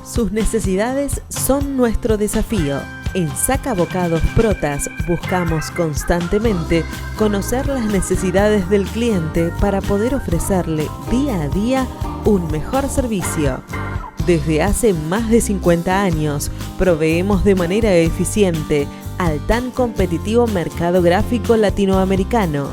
Sus necesidades son nuestro desafío. En Sacabocados Protas buscamos constantemente conocer las necesidades del cliente para poder ofrecerle día a día un mejor servicio. Desde hace más de 50 años proveemos de manera eficiente al tan competitivo mercado gráfico latinoamericano.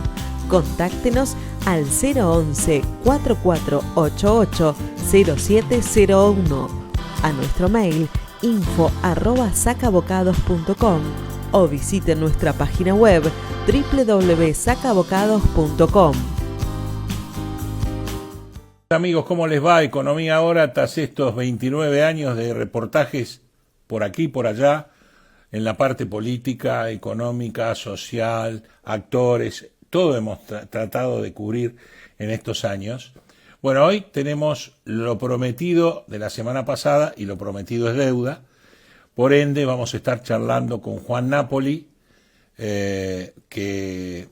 Contáctenos al 011-4488-0701, a nuestro mail info@sacabocados.com o visite nuestra página web www.sacabocados.com. Amigos, ¿cómo les va? Economía Ahora, tras estos 29 años de reportajes por aquí, por allá, en la parte política, económica, social, actores, todo hemos tratado de cubrir en estos años. Bueno, hoy tenemos lo prometido de la semana pasada y lo prometido es deuda. Por ende, vamos a estar charlando con Juan Napoli, que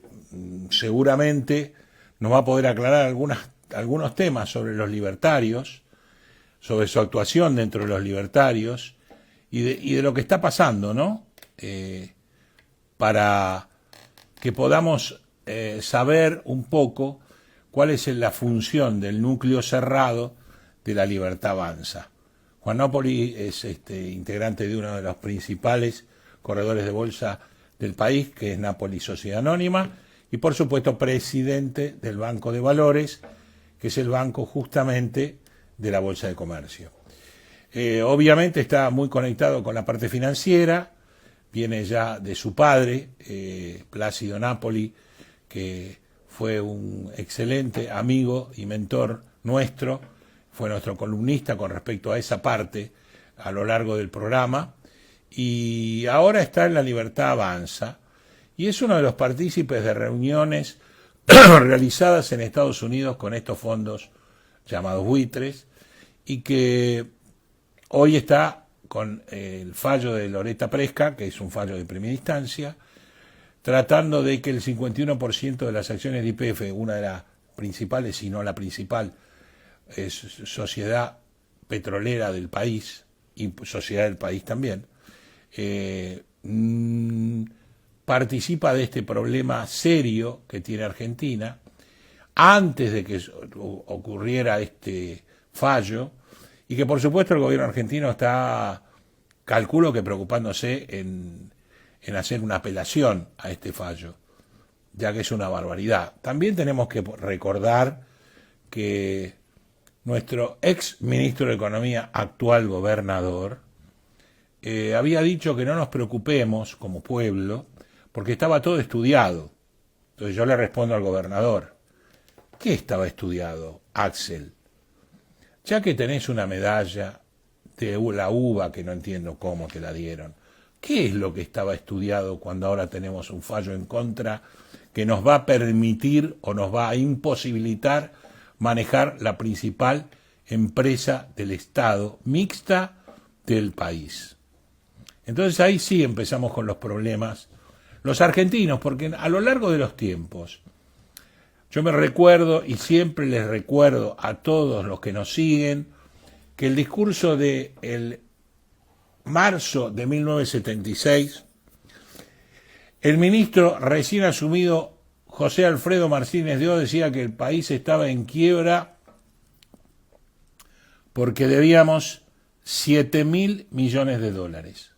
seguramente nos va a poder aclarar algunos temas sobre los libertarios, sobre su actuación dentro de los libertarios y de lo que está pasando, ¿no? Para que podamos saber un poco cuál es la función del núcleo cerrado de la Libertad Avanza. Juan Napoli es integrante de uno de los principales corredores de bolsa del país, que es Napoli Sociedad Anónima, y por supuesto presidente del Banco de Valores, que es el banco justamente de la Bolsa de Comercio. Obviamente está muy conectado con la parte financiera, viene ya de su padre, Plácido Napoli, que fue un excelente amigo y mentor nuestro, fue nuestro columnista con respecto a esa parte a lo largo del programa, y ahora está en la Libertad Avanza, y es uno de los partícipes de reuniones realizadas en Estados Unidos con estos fondos llamados buitres, y que hoy está con el fallo de Loretta Presca, que es un fallo de primera instancia, tratando de que el 51% de las acciones de YPF, una de las principales, si no la principal, sociedad petrolera del país, y sociedad del país también, participa de este problema serio que tiene Argentina, antes de que ocurriera este fallo, y que por supuesto el gobierno argentino está, calculo que preocupándose en hacer una apelación a este fallo, ya que es una barbaridad. También tenemos que recordar que nuestro ex ministro de Economía, actual gobernador, había dicho que no nos preocupemos como pueblo, porque estaba todo estudiado. Entonces yo le respondo al gobernador, ¿qué estaba estudiado, Axel? Ya que tenés una medalla de la uva, que no entiendo cómo te la dieron, ¿qué es lo que estaba estudiado cuando ahora tenemos un fallo en contra que nos va a permitir o nos va a imposibilitar manejar la principal empresa del Estado mixta del país? Entonces ahí sí empezamos con los problemas, los argentinos, porque a lo largo de los tiempos, yo me recuerdo y siempre les recuerdo a todos los que nos siguen que el discurso de el marzo de 1976, el ministro recién asumido José Alfredo Martínez de Oz decía que el país estaba en quiebra porque debíamos 7.000 millones de dólares.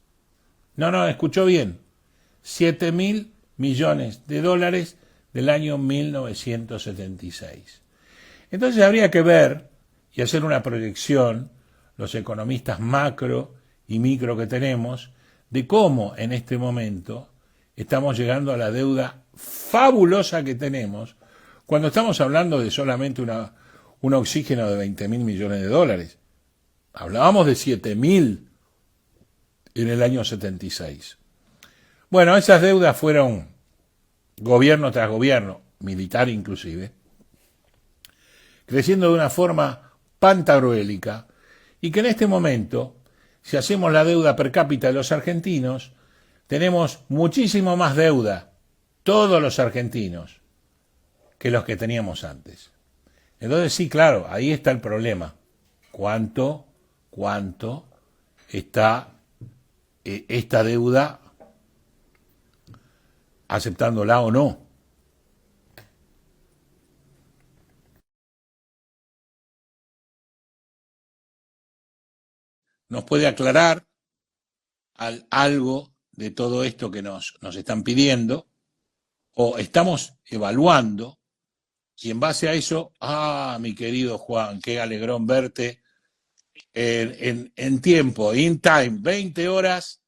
No, escuchó bien, 7.000 millones de dólares del año 1976. Entonces habría que ver y hacer una proyección, los economistas macro y micro que tenemos, de cómo en este momento estamos llegando a la deuda fabulosa que tenemos, cuando estamos hablando de solamente un oxígeno de 20.000 millones de dólares. Hablábamos de 7.000 en el año 76. Bueno, esas deudas fueron gobierno tras gobierno, militar inclusive, creciendo de una forma pantagruélica, y que en este momento, si hacemos la deuda per cápita de los argentinos, tenemos muchísimo más deuda, todos los argentinos, que los que teníamos antes. Entonces sí, claro, ahí está el problema. ¿Cuánto está esta deuda, aceptándola o no. ¿Nos puede aclarar algo de todo esto que nos están pidiendo? ¿O estamos evaluando? Y en base a eso, mi querido Juan, qué alegrón verte en tiempo, in time, 20 horas,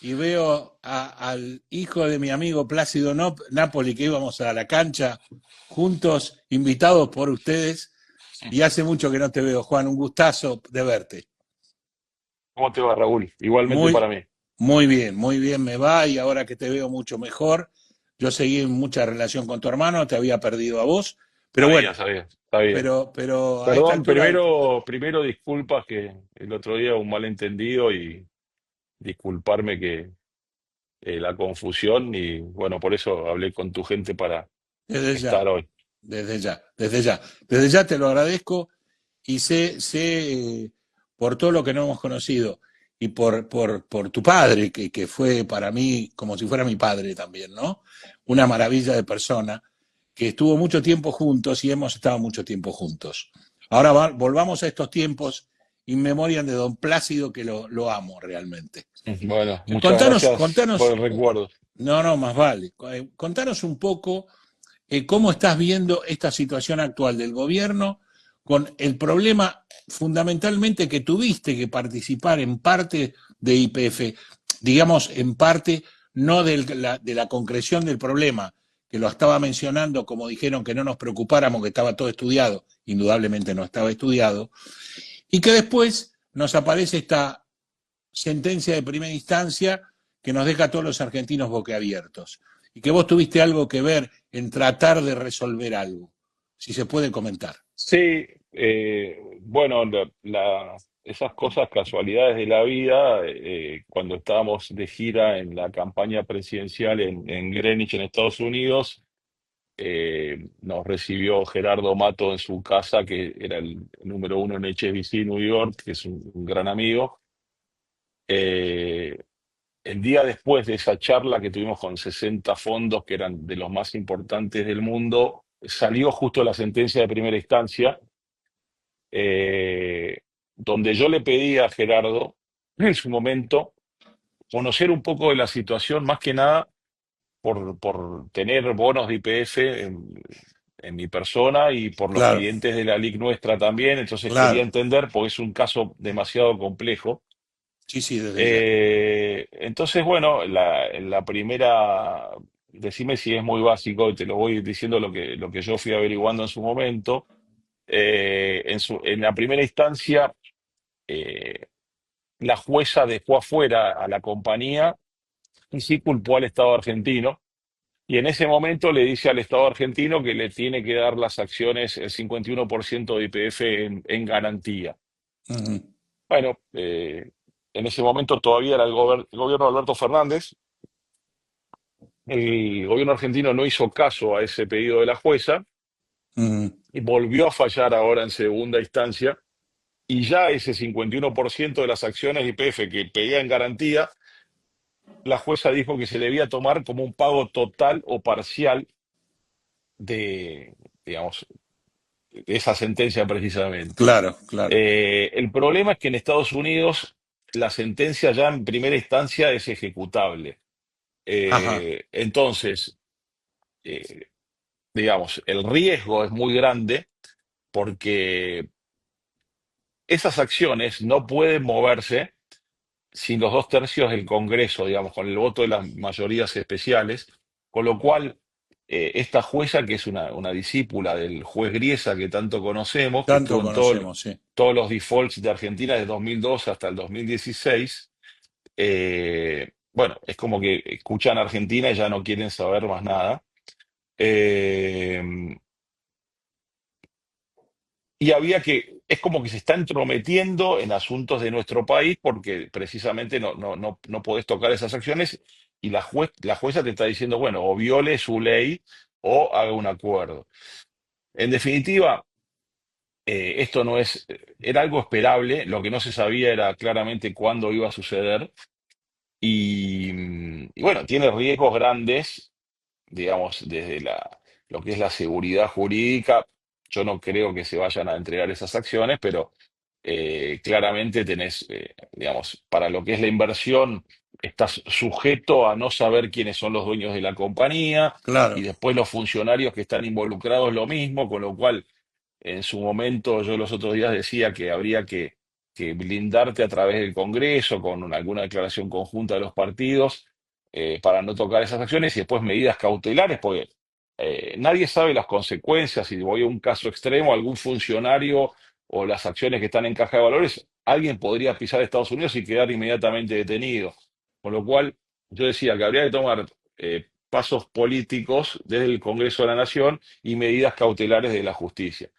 y veo al hijo de mi amigo Plácido Napoli, que íbamos a la cancha juntos, invitados por ustedes, y hace mucho que no te veo, Juan, un gustazo de verte. ¿Cómo te va, Raúl? Igualmente Muy, para mí. muy bien me va, y ahora que te veo mucho mejor, yo seguí en mucha relación con tu hermano, te había perdido a vos, pero Sabía, bueno, sabía, sabía. pero a esta Perdón, altura, primero disculpas que el otro día un malentendido y disculparme que la confusión y bueno, por eso hablé con tu gente para desde estar ya, hoy. desde ya te lo agradezco, y por todo lo que no hemos conocido, y por tu padre, que fue para mí como si fuera mi padre también, ¿no? Una maravilla de persona, que estuvo mucho tiempo juntos y hemos estado mucho tiempo juntos. Ahora volvamos a estos tiempos in memoriam de don Plácido, que lo amo realmente. Bueno, muchas Contanos, gracias por contanos, el recuerdo. no, más vale, contanos un poco cómo estás viendo esta situación actual del gobierno con el problema fundamentalmente que tuviste que participar en parte de IPF, digamos en parte no de la concreción del problema, que lo estaba mencionando como dijeron que no nos preocupáramos, que estaba todo estudiado, indudablemente no estaba estudiado, y que después nos aparece esta sentencia de primera instancia que nos deja a todos los argentinos boquiabiertos, y que vos tuviste algo que ver en tratar de resolver algo, si se puede comentar. Sí, bueno, esas cosas, casualidades de la vida, cuando estábamos de gira en la campaña presidencial en Greenwich, en Estados Unidos, nos recibió Gerardo Mato en su casa, que era el número uno en HSBC, New York, que es un gran amigo. Eh, el día después de esa charla que tuvimos con 60 fondos, que eran de los más importantes del mundo, salió justo la sentencia de primera instancia, eh, donde yo le pedí a Gerardo, en su momento, conocer un poco de la situación, más que nada por tener bonos de IPF en mi persona y por los Claro, clientes de la LIC nuestra también, entonces quería claro. entender, porque es un caso demasiado complejo. Sí, sí, desde ya. Entonces, bueno, la primera, decime si es muy básico, y te lo voy diciendo lo que yo fui averiguando en su momento. En la primera instancia, eh, la jueza dejó afuera a la compañía y sí culpó al Estado argentino. Y en ese momento le dice al Estado argentino que le tiene que dar las acciones, el 51% de YPF en garantía. Ujú, Bueno, en ese momento todavía era el gobierno de Alberto Fernández. El gobierno argentino no hizo caso a ese pedido de la jueza ujú. y volvió a fallar ahora en segunda instancia. Y ya ese 51% de las acciones de YPF que pedía en garantía, la jueza dijo que se debía tomar como un pago total o parcial de, digamos, de esa sentencia precisamente. Claro, claro. El problema es que en Estados Unidos la sentencia ya en primera instancia es ejecutable. Ajá, Entonces, eh, digamos, el riesgo es muy grande porque esas acciones no pueden moverse sin los dos tercios del Congreso, digamos, con el voto de las mayorías especiales, con lo cual esta jueza, que es una discípula del juez Griesa que tanto conocemos, que tanto estuvo en conocemos, sí. todos los defaults de Argentina desde 2002 hasta el 2016, bueno, es como que escuchan a Argentina y ya no quieren saber más nada. Eh, y es como que se está entrometiendo en asuntos de nuestro país porque precisamente no podés tocar esas acciones y la jueza te está diciendo, bueno, o viole su ley o haga un acuerdo. En definitiva, esto no es, era algo esperable, lo que no se sabía era claramente cuándo iba a suceder y bueno, tiene riesgos grandes, digamos, desde lo que es la seguridad jurídica. Yo no creo que se vayan a entregar esas acciones, pero claramente tenés, digamos, para lo que es la inversión, estás sujeto a no saber quiénes son los dueños de la compañía y Claro. después los funcionarios que están involucrados lo mismo, con lo cual en su momento yo los otros días decía que habría que blindarte a través del Congreso con alguna declaración conjunta de los partidos para no tocar esas acciones y después medidas cautelares, porque nadie sabe las consecuencias. Si voy a un caso extremo, algún funcionario o las acciones que están en caja de valores, alguien podría pisar Estados Unidos y quedar inmediatamente detenido. Con lo cual, yo decía que habría que tomar pasos políticos desde el Congreso de la Nación y medidas cautelares de la justicia.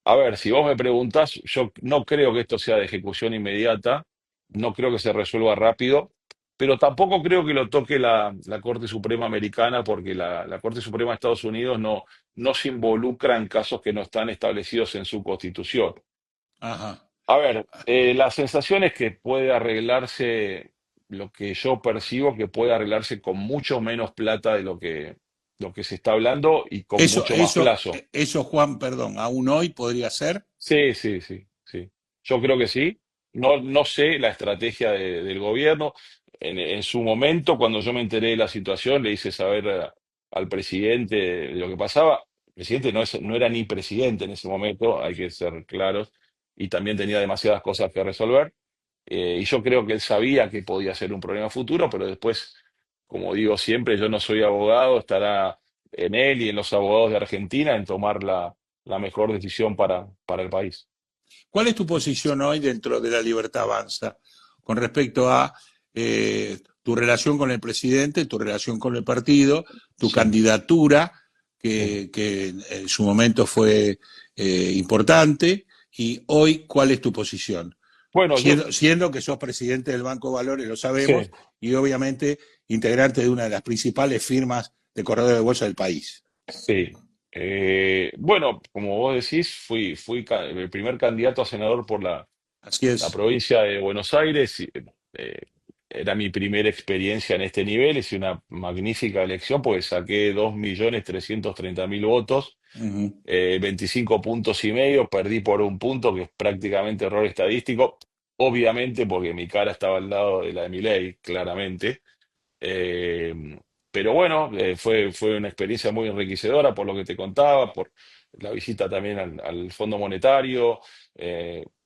A ver, si vos me preguntás, yo no creo que esto sea de ejecución inmediata, no creo que se resuelva rápido, pero tampoco creo que lo toque la Corte Suprema Americana, porque la Corte Suprema de Estados Unidos no se involucra en casos que no están establecidos en su Constitución. Ajá. A ver, la sensación es que puede arreglarse, lo que yo percibo, que puede arreglarse con mucho menos plata de lo que se está hablando y con Eso, mucho más eso, plazo. eso, Juan, perdón, aún hoy podría ser. Sí, sí, sí, sí. Yo creo que sí. No sé la estrategia del gobierno. En su momento, cuando yo me enteré de la situación, le hice saber al presidente de lo que pasaba. El presidente no era ni presidente en ese momento, hay que ser claros, y también tenía demasiadas cosas que resolver. Y yo creo que él sabía que podía ser un problema futuro, pero después, como digo siempre, yo no soy abogado, estará en él y en los abogados de Argentina en tomar la mejor decisión para el país. ¿Cuál es tu posición hoy dentro de la Libertad Avanza con respecto a tu relación con el presidente, tu relación con el partido, tu Sí, candidatura, sí. que en su momento fue importante, y hoy cuál es tu posición? Bueno, Siendo que sos presidente del Banco Valores, lo sabemos, sí, y obviamente integrante de una de las principales firmas de corredor de bolsa del país. sí. Bueno, como vos decís, fui el primer candidato a senador por Así la es. provincia de Buenos Aires. Y, era mi primera experiencia en este nivel, hice una magnífica elección porque saqué 2.330.000 votos, Uh -huh. 25 puntos y medio, perdí por un punto, que es prácticamente error estadístico, obviamente porque mi cara estaba al lado de la de Milei, claramente. Eh, pero bueno, fue una experiencia muy enriquecedora por lo que te contaba, por la visita también al Fondo Monetario,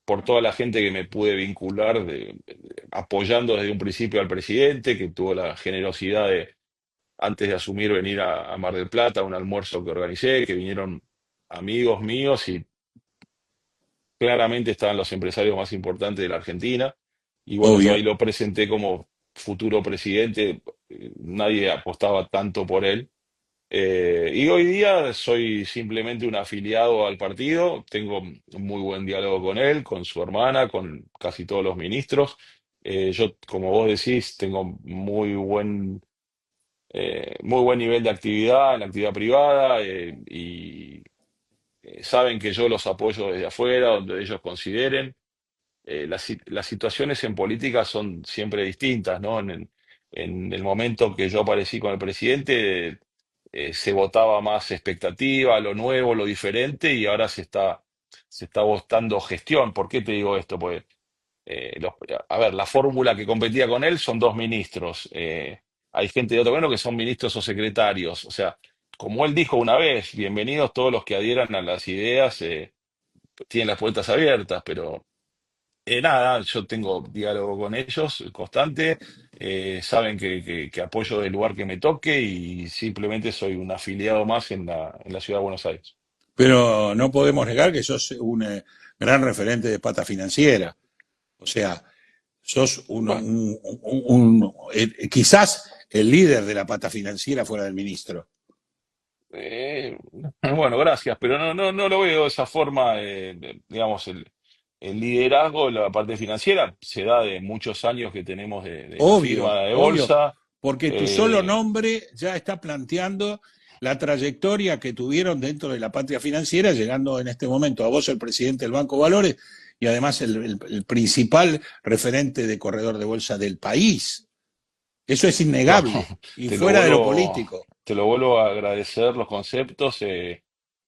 por toda la gente que me pude vincular, apoyando desde un principio al presidente, que tuvo la generosidad de, antes de asumir, venir a Mar del Plata a un almuerzo que organicé, que vinieron amigos míos y claramente estaban los empresarios más importantes de la Argentina. Y bueno, yo ahí Obvio. lo presenté como futuro presidente, nadie apostaba tanto por él. Y hoy día soy simplemente un afiliado al partido, tengo un muy buen diálogo con él, con su hermana, con casi todos los ministros. Yo, como vos decís, tengo muy buen nivel de actividad en la actividad privada y saben que yo los apoyo desde afuera, donde ellos consideren. Las situaciones en política son siempre distintas, ¿no? En el momento que yo aparecí con el presidente, se votaba más expectativa, lo nuevo, lo diferente, y ahora se está votando gestión. ¿Por qué te digo esto? Pues, a ver, la fórmula que competía con él son dos ministros. Hay gente de otro gobierno que son ministros o secretarios. O sea, como él dijo una vez, bienvenidos todos los que adhieran a las ideas, tienen las puertas abiertas, pero nada, yo tengo diálogo con ellos constante, saben que apoyo del lugar que me toque y simplemente soy un afiliado más en la ciudad de Buenos Aires. Pero no podemos negar que sos un gran referente de pata financiera. O sea, sos Bueno, quizás el líder de la pata financiera fuera del ministro. eh, bueno, gracias, pero no lo veo de esa forma. Digamos, el liderazgo de la parte financiera se da de muchos años que tenemos de la Obvio, firma de obvio, bolsa. porque tu solo eh, nombre ya está planteando la trayectoria que tuvieron dentro de la patria financiera, llegando en este momento a vos, el presidente del Banco Valores, y además el principal referente de corredor de bolsa del país. Eso es No, innegable, y te lo fuera de lo vuelvo, político. te lo vuelvo a agradecer los conceptos.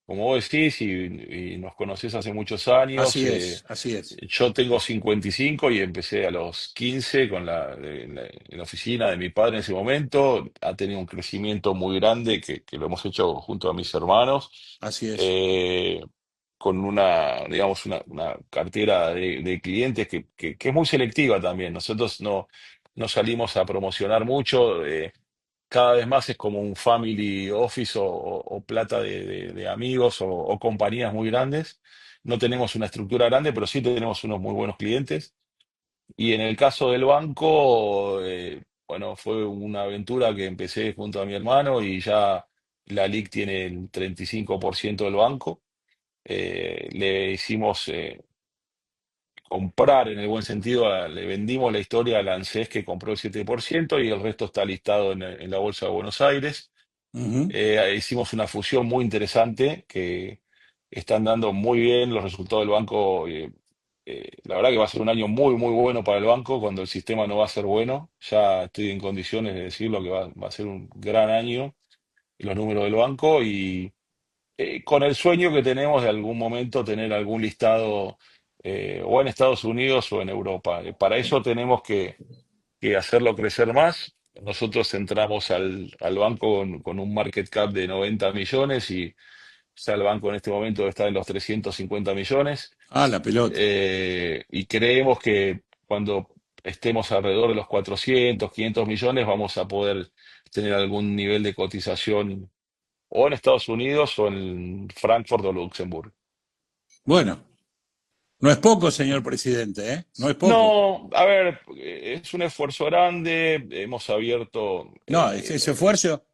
Como vos decís, y nos conocés hace muchos años, Así es, así es, yo tengo 55 y empecé a los 15 en la oficina de mi padre en ese momento. Ha tenido un crecimiento muy grande que lo hemos hecho junto a mis hermanos, así es. eh, con digamos, una cartera de clientes que es muy selectiva también. Nosotros no salimos a promocionar mucho. Cada vez más es como un family office o plata de amigos o compañías muy grandes. No tenemos una estructura grande, pero sí tenemos unos muy buenos clientes. Y en el caso del banco, bueno, fue una aventura que empecé junto a mi hermano y ya la LIC tiene el 35% del banco. Le hicimos comprar en el buen sentido, le vendimos la historia a la ANSES que compró el 7% y el resto está listado en la Bolsa de Buenos Aires. Ujú. Hicimos una fusión muy interesante que están dando muy bien los resultados del banco. La verdad que va a ser un año muy, muy bueno para el banco cuando el sistema no va a ser bueno. Ya estoy en condiciones de decirlo que va a ser un gran año los números del banco y con el sueño que tenemos de algún momento tener algún listado o en Estados Unidos o en Europa. Para eso tenemos que hacerlo crecer más. Nosotros entramos al banco con un market cap de 90 millones y ya el banco en este momento está en los 350 millones. Ah, la pelota. Y creemos que cuando estemos alrededor de los 400, 500 millones vamos a poder tener algún nivel de cotización o en Estados Unidos o en Frankfurt o Luxemburgo. Bueno, no es poco, señor presidente, ¿eh? No es poco. No, a ver, es un esfuerzo grande, hemos abierto, No, es ese esfuerzo,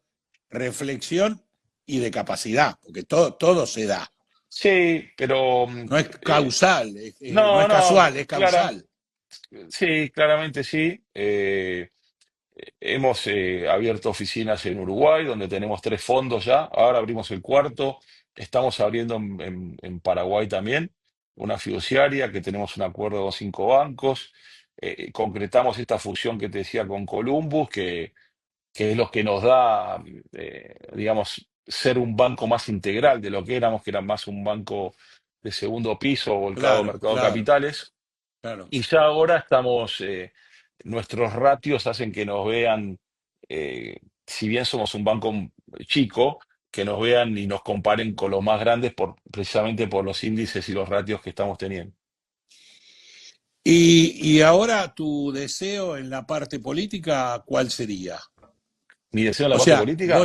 reflexión y de capacidad, porque todo se da. sí, pero No es causal, no no, es no, casual, es clara, causal. sí, claramente sí. Hemos abierto oficinas en Uruguay, donde tenemos 3 fondos ya. Ahora abrimos el cuarto. Estamos abriendo en Paraguay también una fiduciaria que tenemos un acuerdo con 5 bancos. Concretamos esta fusión que te decía con Columbus, que es lo que nos da, digamos, ser un banco más integral de lo que era más un banco de segundo piso volcado al Claro, mercado de claro, capitales. claro. Y ya ahora estamos, nuestros ratios hacen que nos vean, si bien somos un banco chico, que nos vean y nos comparen con los más grandes precisamente por los índices y los ratios que estamos teniendo. Y ahora tu deseo en la parte política, ¿cuál sería? Mi deseo en la O parte sea, política,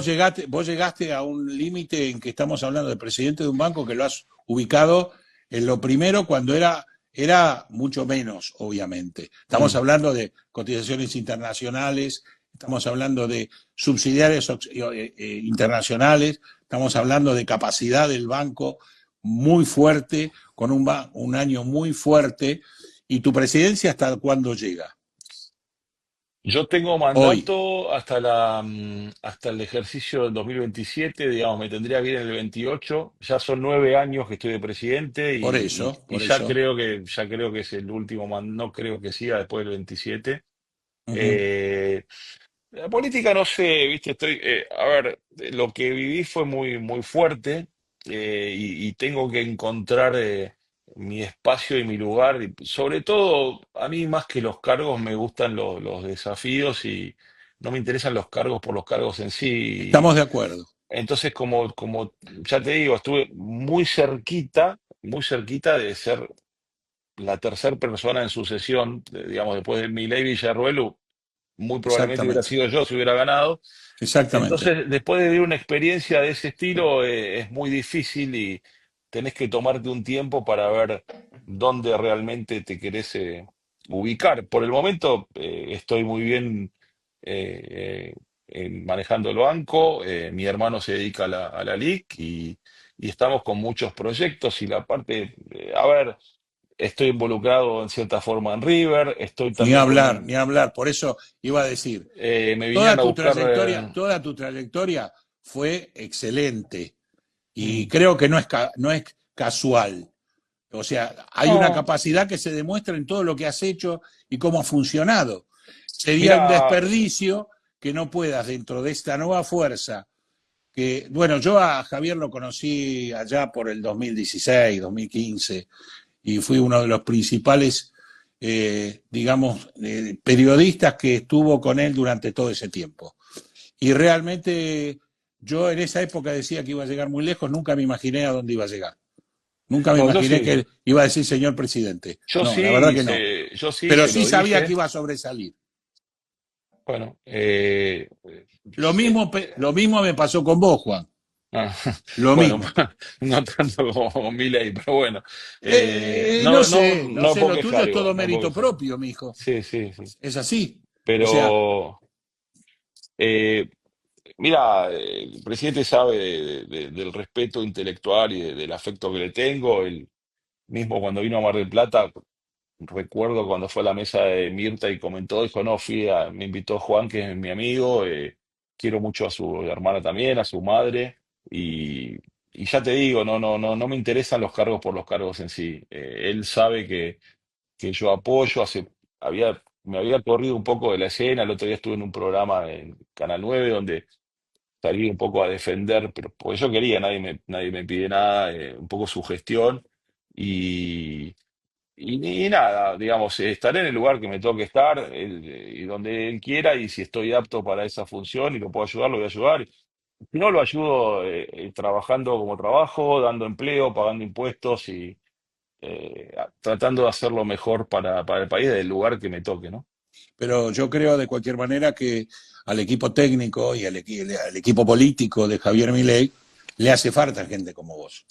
vos llegaste a un límite en que estamos hablando del presidente de un banco que lo has ubicado en lo primero cuando era mucho menos, obviamente. Estamos mm, hablando de cotizaciones internacionales, estamos hablando de subsidiarios internacionales, estamos hablando de capacidad del banco muy fuerte, con un año muy fuerte. ¿Y tu presidencia hasta cuándo llega? yo tengo Hoy. mandato hasta el ejercicio del 2027, digamos, me tendría que ir en el 28. Ya son 9 años que estoy de presidente y Por eso. ya creo que es el último no creo que siga después del 27. Ujú. Eh, la política no sé, viste, a ver, lo que viví fue muy, muy fuerte, y tengo que encontrar mi espacio y mi lugar. Y sobre todo, a mí más que los cargos me gustan los desafíos y no me interesan los cargos por los cargos en sí. Estamos de acuerdo. Entonces, como ya te digo, estuve muy cerquita de ser la tercera persona en sucesión, digamos, después de Milei Villarruel, muy probablemente hubiera Exactamente. sido yo si hubiera ganado. Exactamente. Entonces, después de vivir una experiencia de ese estilo, es muy difícil y tenés que tomarte un tiempo para ver dónde realmente te querés ubicar. Por el momento, estoy muy bien manejando el banco. Mi hermano se dedica a la LIC y estamos con muchos proyectos y la parte, a ver, estoy involucrado en cierta forma en River, estoy Ni también hablar, ni hablar. Por eso iba a decir, me vinieron a buscar. toda tu trayectoria fue excelente y Mm. creo que no es casual. O sea, hay una No, capacidad que se demuestra en todo lo que has hecho y cómo ha funcionado. Sería un mira, desperdicio que no puedas dentro de esta nueva fuerza, que, bueno, yo a Javier lo conocí allá por el 2016, 2015, y fui uno de los principales, digamos, periodistas que estuvo con él durante todo ese tiempo. Y realmente yo en esa época decía que iba a llegar muy lejos, nunca me imaginé a dónde iba a llegar. Nunca me no, imaginé que iba a decir señor presidente. No, la verdad que no. yo sí Pero se sí lo sabía que dije. iba a sobresalir. Bueno, Lo mismo me pasó con vos, Juan. ah, Lo bueno, mismo. no tanto como Milei, pero bueno, No no sé, puedo lo tuyo quejar es todo igual, no puedo mérito quejar. propio, mi hijo. Sí, sí, sí. Es así. O sea, Pero, eh, mira, el presidente sabe del respeto intelectual y del afecto que le tengo. Él mismo cuando vino a Mar del Plata, recuerdo cuando fue a la mesa de Mirta y comentó, dijo, no, me invitó Juan, que es mi amigo, quiero mucho a su hermana también, a su madre, y, y ya te digo, no me interesan los cargos por los cargos en sí. Él sabe que yo apoyo, me había corrido un poco de la escena, el otro día estuve en un programa en Canal 9 donde salí un poco a defender, pero porque yo quería, nadie me pide nada, un poco su gestión. Y, y nada, digamos, estaré en el lugar que me toque estar y donde él quiera, y si estoy apto para esa función y lo puedo ayudar, lo voy a ayudar. Si no, lo ayudo trabajando como trabajo, dando empleo, pagando impuestos y tratando de hacerlo mejor para el país del lugar que me toque, ¿no? pero yo creo de cualquier manera que al equipo técnico y al equipo político de Javier Milei le hace falta gente como vos.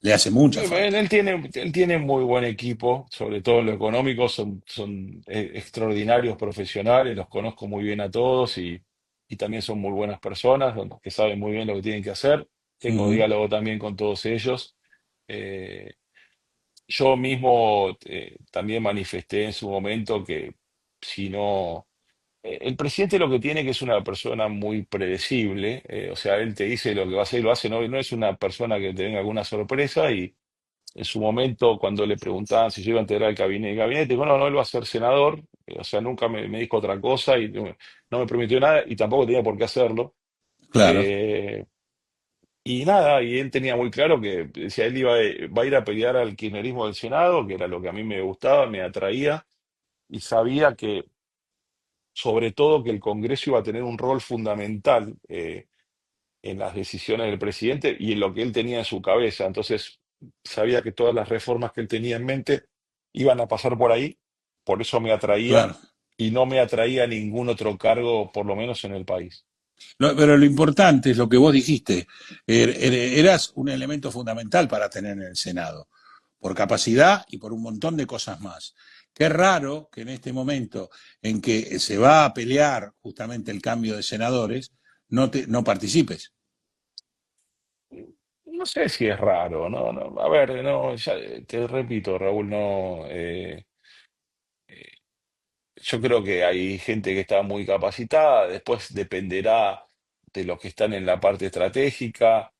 Le hace mucha falta. Él tiene muy buen equipo, sobre todo en lo económico, son extraordinarios profesionales, los conozco muy bien a todos y también son muy buenas personas, que saben muy bien lo que tienen que hacer. Tengo Uh -huh. diálogo también con todos ellos. Eh, yo mismo también manifesté en su momento que si no... el presidente lo que tiene que es una persona muy predecible, o sea, él te dice lo que va a hacer y lo hace, no es una persona que te venga alguna sorpresa. Y en su momento, cuando le preguntaban si yo iba a integrar el gabinete, dijo, no, él va a ser senador, o sea, nunca me dijo otra cosa y no me prometió nada y tampoco tenía por qué hacerlo. Claro. Eh, y nada, y él tenía muy claro que decía, va a ir a pelear al kirchnerismo del Senado, que era lo que a mí me gustaba, me atraía, y sabía que, sobre todo, que el Congreso iba a tener un rol fundamental en las decisiones del presidente y en lo que él tenía en su cabeza. Entonces, sabía que todas las reformas que él tenía en mente iban a pasar por ahí, por eso me atraía Claro. y no me atraía ningún otro cargo, por lo menos en el país. Pero lo importante es lo que vos dijiste. Eras un elemento fundamental para tener en el Senado, por capacidad y por un montón de cosas más. Qué raro que en este momento en que se va a pelear justamente el cambio de senadores, no participes. No sé si es raro, a ver, no, te repito, Raúl, yo creo que hay gente que está muy capacitada, después dependerá de los que están en la parte estratégica.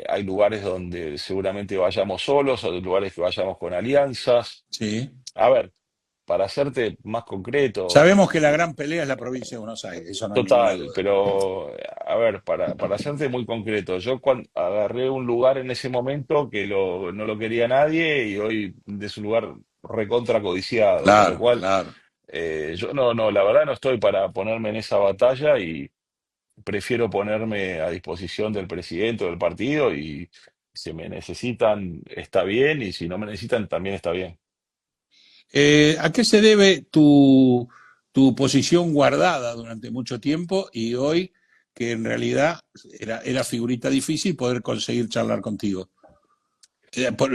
Hay lugares donde seguramente vayamos solos, hay lugares que vayamos con alianzas. ¿Sí? A ver, para hacerte más concreto, Sabemos que la gran pelea es la provincia de Buenos Aires, eso no hay ninguna total, duda. pero a ver, para hacerte muy concreto, yo cuando agarré un lugar en ese momento que no lo quería nadie y hoy es un lugar recontra codiciado, con lo Claro, cual claro. yo la verdad no estoy para ponerme en esa batalla y prefiero ponerme a disposición del presidente o del partido y si me necesitan está bien y si no me necesitan también está bien. ¿A qué se debe tu posición guardada durante mucho tiempo y hoy que en realidad era figurita difícil poder conseguir charlar contigo?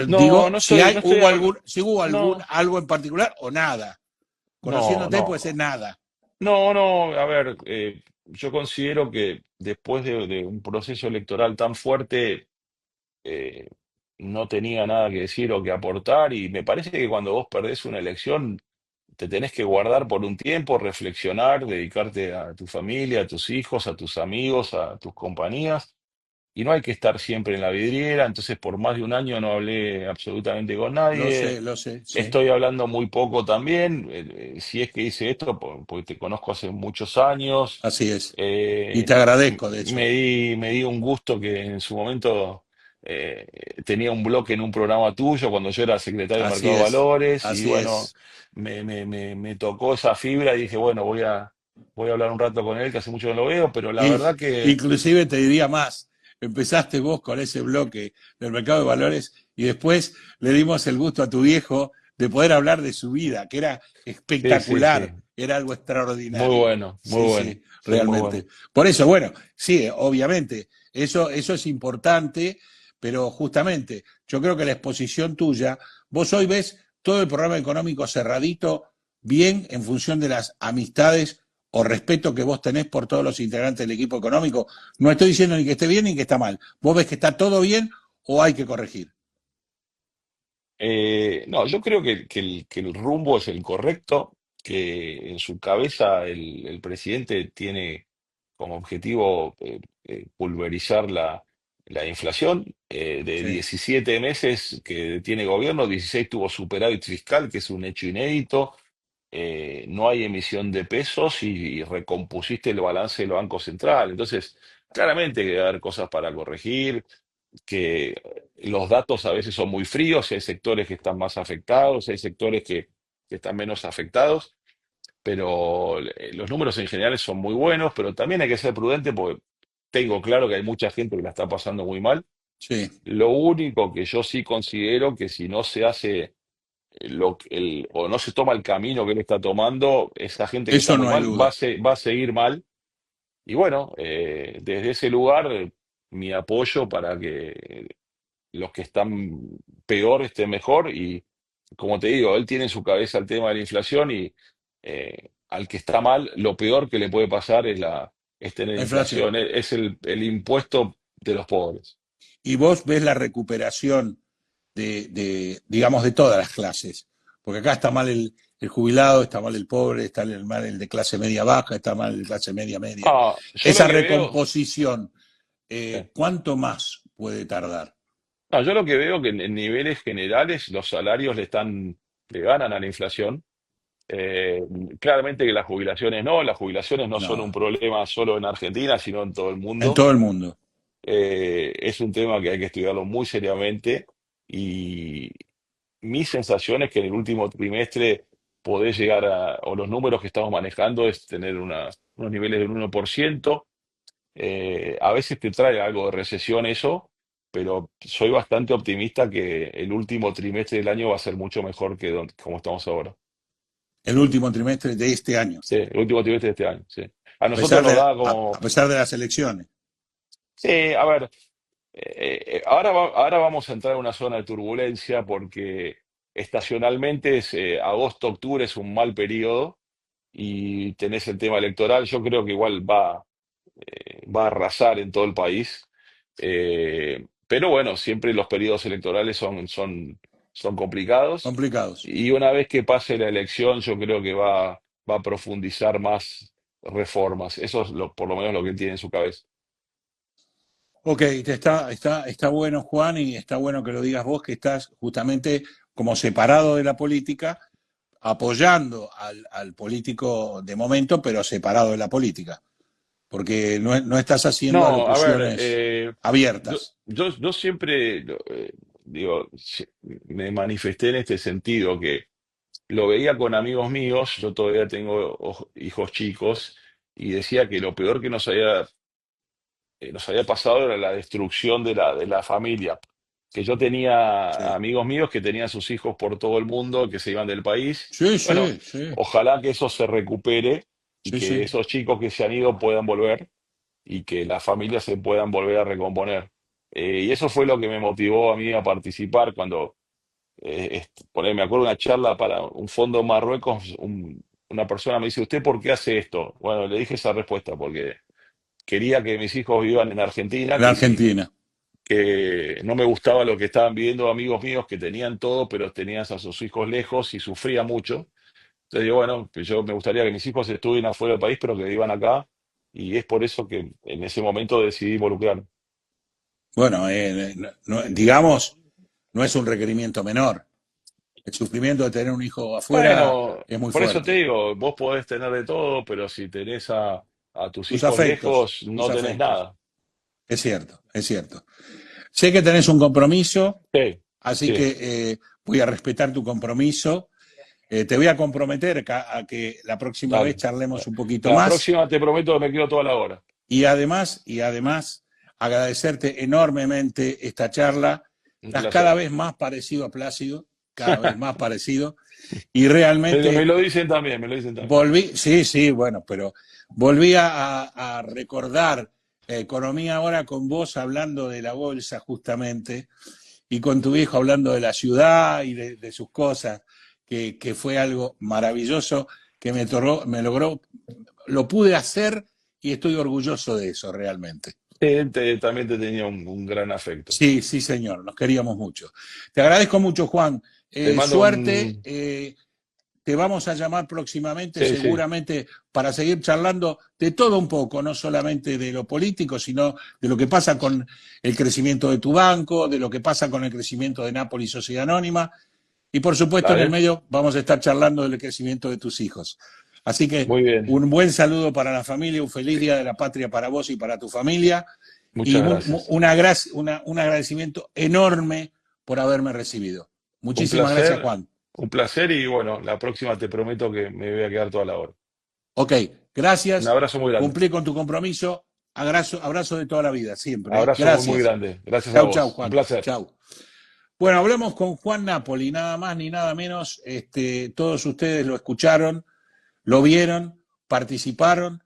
No, Digo, si hay, no estoy hablando, si hubo no, algo en particular o nada. no, Conociéndote puede no, ser nada. a ver, yo considero que después de un proceso electoral tan fuerte, eh, no tenía nada que decir o que aportar y me parece que cuando vos perdés una elección, te tenés que guardar por un tiempo, reflexionar, dedicarte a tu familia, a tus hijos, a tus amigos, a tus compañías. Y no hay que estar siempre en la vidriera, entonces por más de un año no hablé absolutamente con nadie. Lo sé, sí. Estoy hablando muy poco también. Si es que hice esto, porque te conozco hace muchos años. Así es. Y te eh, agradezco, de hecho. me di un gusto que en su momento eh, tenía un bloque en un programa tuyo cuando yo era secretario de Así Mercado de es. Valores y Así bueno, es. me tocó esa fibra y dije, bueno, voy a hablar un rato con él, que hace mucho que no lo veo, pero la Y, verdad que inclusive te diría más, empezaste vos con ese bloque del mercado de valores y después le dimos el gusto a tu viejo de poder hablar de su vida, que era sí, sí, sí. espectacular, era algo Muy extraordinario. bueno, muy Sí, bueno, sí, sí, muy realmente. bueno. Por eso, bueno, sí, obviamente, eso es importante, pero justamente yo creo que la exposición tuya, vos hoy ves todo el programa económico cerradito, bien en función de las amistades o respeto que vos tenés por todos los integrantes del equipo económico. No estoy diciendo ni que esté bien ni que está mal. ¿Vos ves que está todo bien o hay que corregir? No, yo creo que el rumbo es el correcto, que en su cabeza el presidente tiene como objetivo pulverizar la inflación. De Sí. 17 meses que tiene gobierno, 16 tuvo superávit fiscal, que es un hecho inédito. No hay emisión de pesos y recompusiste el balance del Banco Central. Entonces, claramente que va a haber cosas para corregir, que los datos a veces son muy fríos, hay sectores que están más afectados, hay sectores que están menos afectados, pero los números en general son muy buenos, pero también hay que ser prudente porque tengo claro que hay mucha gente que la está pasando muy mal. Sí, Lo único que yo sí considero que si no se hace o no se toma el camino que él está tomando, esa gente que está eso muy no hay mal va duda. va a seguir mal. Y bueno, desde ese lugar, mi apoyo para que los que están peor estén mejor. Y como te digo, él tiene en su cabeza el tema de la inflación y al que está mal, lo peor que le puede pasar es tener La inflación. inflación, es el impuesto de los pobres. Y vos ves la recuperación digamos, de todas las clases. Porque acá está mal el jubilado, está mal el pobre, está mal el de clase media baja, está mal el de clase media media. Ah, yo lo Esa que veo, recomposición, sí. ¿cuánto más puede tardar? No, yo lo que veo que en niveles generales los salarios le ganan a la inflación. Eh, Claramente que las jubilaciones no son un No, problema solo en Argentina, sino en todo el en mundo. todo el mundo. Es un tema que hay que estudiarlo muy seriamente y mi sensación es que en el último trimestre podés llegar o los números que estamos manejando es tener unos niveles del 1%. A veces te trae algo de recesión eso, pero soy bastante optimista que el último trimestre del año va a ser mucho mejor que como estamos ahora. El último trimestre de este año, Sí, el último trimestre de este año, sí. A nosotros nos da a como... pesar de las elecciones. Sí, a ver, ahora vamos a entrar en una zona de turbulencia porque estacionalmente agosto-octubre es un mal periodo y tenés el tema electoral. Yo creo que igual va a arrasar en todo el país. Pero bueno, siempre los periodos electorales son complicados Complicados. y una vez que pase la elección yo creo que va a profundizar más reformas. Eso es por lo menos lo que él tiene en su cabeza. Ok, está bueno, Juan, y está bueno que lo digas vos, que estás justamente como separado de la política, apoyando al político de momento, pero separado de la política, porque no estás haciendo No, a ver, alocuciones abiertas. yo siempre digo, me manifesté en este sentido, que lo veía con amigos míos, yo todavía tengo hijos chicos, y decía que lo peor que nos había pasado era la destrucción de la familia. Que yo tenía Sí, amigos míos que tenían sus hijos por todo el mundo, que se iban del país. sí, Bueno, sí, sí, ojalá que eso se recupere y sí, que sí. esos chicos que se han ido puedan volver y que las familias se puedan volver a recomponer. Y eso fue lo que me motivó a mí a participar cuando, me acuerdo de una charla para un fondo en Marruecos, una persona me dice, ¿usted por qué hace esto? Bueno, le dije esa respuesta, porque quería que mis hijos vivan en Argentina, En Argentina. que no me gustaba lo que estaban viviendo amigos míos que tenían todo, pero tenían a sus hijos lejos y sufría mucho. Entonces digo, bueno, pues yo me gustaría que mis hijos estudien afuera del país, pero que vivan acá, y es por eso que en ese momento decidí involucrarme. Bueno, digamos, no es un requerimiento menor. El sufrimiento de tener un hijo afuera Bueno, es muy por eso te fuerte. digo, vos podés tener de todo, pero si tenés a tus Tus hijos afectos, lejos, tus no tenés afectos. nada. Es cierto, es cierto. Sé que tenés un compromiso, Sí, así sí, que voy a respetar tu compromiso. Te voy a comprometer a que la próxima vez dale. charlemos un poquito La más próxima te prometo que me quedo toda la hora. y además agradecerte enormemente esta charla. Un Estás cada placer. vez más parecido a Plácido, cada vez más parecido y Me realmente lo dicen también, me lo dicen también. volví, sí, sí, bueno, pero volví a recordar economía ahora con vos hablando de la bolsa justamente y con tu hijo hablando de la ciudad y de sus cosas, que fue algo maravilloso que me logró, lo pude hacer y estoy orgulloso de eso realmente. También te tenía un gran afecto. Sí, sí, señor, nos queríamos mucho. Te agradezco mucho, Juan. Te mando Suerte. un... Te vamos a llamar próximamente, Sí, sí, seguramente, para seguir charlando de todo un poco, no solamente de lo político, sino de lo que pasa con el crecimiento de tu banco, de lo que pasa con el crecimiento de Nápoles Sociedad Anónima, y por supuesto en el dale. medio vamos a estar charlando del crecimiento de tus hijos. Así que Muy bien. un buen saludo para la familia, un feliz Día de la Patria para vos y para tu familia, y Muchas gracias. un agradecimiento enorme por haberme recibido. Un Muchísimas gracias, placer, Juan. un placer y bueno, la próxima te prometo que me voy a quedar toda la hora. Ok, Un gracias. abrazo muy grande. Cumplí con tu compromiso. Abrazo de toda la vida, siempre. ¿Eh? Abrazo muy, muy Gracias. grande. Gracias a Chau, chau, vos. Un Juan. placer. Chau. Bueno, hablemos con Juan Napoli, nada más ni nada menos. Todos ustedes lo escucharon, lo vieron, participaron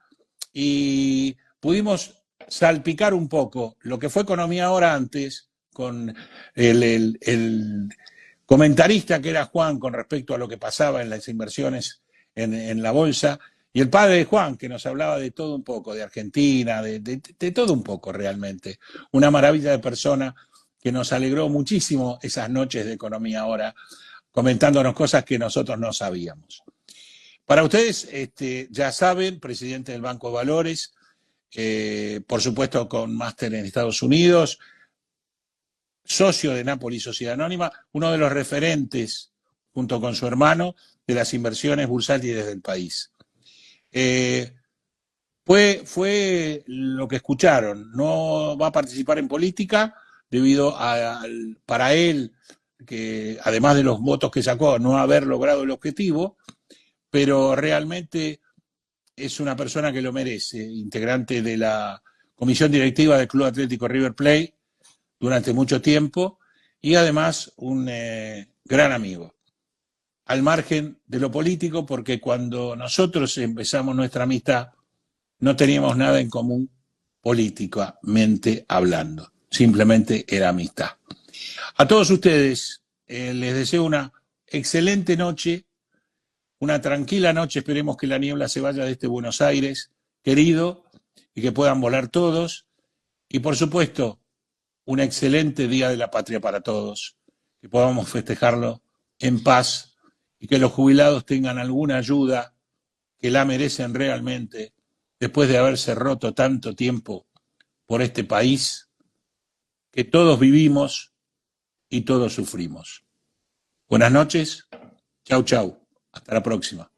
y pudimos salpicar un poco lo que fue Economía Ahora antes con el comentarista que era Juan con respecto a lo que pasaba en las inversiones en la bolsa, y el padre de Juan, que nos hablaba de todo un poco, de Argentina, de todo un poco realmente. Una maravilla de persona que nos alegró muchísimo esas noches de Economía Ahora, comentándonos cosas que nosotros no sabíamos. Para ustedes, ya saben, presidente del Banco de Valores, por supuesto con máster en Estados Unidos, socio de Nápoles Sociedad Anónima, uno de los referentes, junto con su hermano, de las inversiones bursátiles del país. Fue lo que escucharon, no va a participar en política debido para él, que además de los votos que sacó, no haber logrado el objetivo, pero realmente es una persona que lo merece, integrante de la comisión directiva del Club Atlético River Plate durante mucho tiempo y además un gran amigo. Al margen de lo político, porque cuando nosotros empezamos nuestra amistad no teníamos nada en común políticamente hablando, simplemente era amistad. A todos ustedes les deseo una excelente noche, una tranquila noche, esperemos que la niebla se vaya de este Buenos Aires, querido, y que puedan volar todos, y por supuesto, un excelente Día de la Patria para todos, que podamos festejarlo en paz y que los jubilados tengan alguna ayuda que la merecen realmente después de haberse roto tanto tiempo por este país que todos vivimos y todos sufrimos. Buenas noches, chau chau, hasta la próxima.